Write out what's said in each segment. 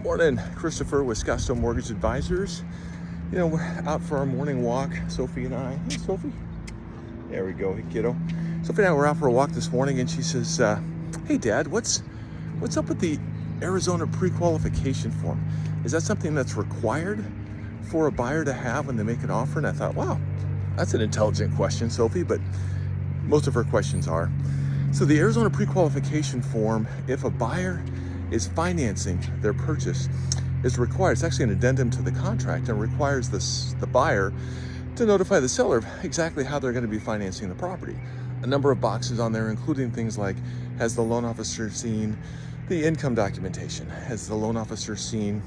Morning, Christopher with Scottsdale Mortgage Advisors. You know, we're out for our morning walk, Sophie and I. Hey, Sophie. There we go. Hey, kiddo. Sophie and I were out for a walk this morning, and she says, "Hey, Dad, what's up with the Arizona pre-qualification form? Is that something that's required for a buyer to have when they make an offer?" And I thought, wow, that's an intelligent question, Sophie, but most of her questions are. So the Arizona pre-qualification form, if a buyer is financing their purchase, is required. It's actually an addendum to the contract and requires the buyer to notify the seller of exactly how they're going to be financing the property. A number of boxes on there, including things like, has the loan officer seen the income documentation? Has the loan officer seen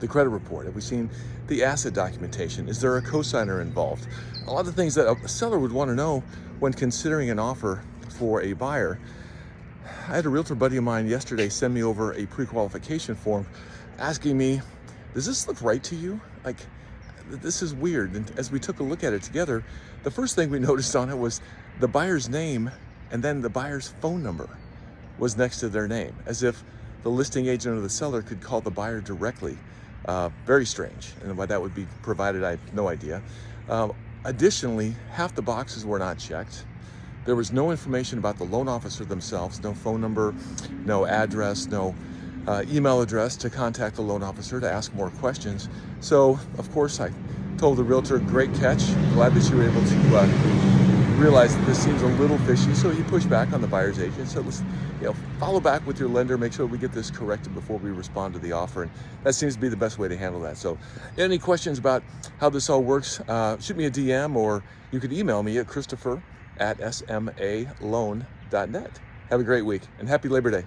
the credit report? Have we seen the asset documentation? Is there a cosigner involved? A lot of things that a seller would want to know when considering an offer for a buyer. I had a realtor buddy of mine yesterday send me over a pre-qualification form asking me, does this look right to you? Like, this is weird. And as we took a look at it together, the first thing we noticed on it was the buyer's name and then the buyer's phone number was next to their name, as if the listing agent or the seller could call the buyer directly. Very strange. And why that would be provided, I have no idea. Additionally, half the boxes were not checked. There was no information about the loan officer themselves, no phone number, no address, no email address to contact the loan officer to ask more questions. So, of course, I told the realtor, great catch. Glad that you were able to realize that this seems a little fishy. So he pushed back on the buyer's agent. So let's, follow back with your lender, make sure we get this corrected before we respond to the offer. And that seems to be the best way to handle that. So any questions about how this all works, shoot me a DM, or you could email me at Christopher@smalone.net. Have a great week and happy Labor Day.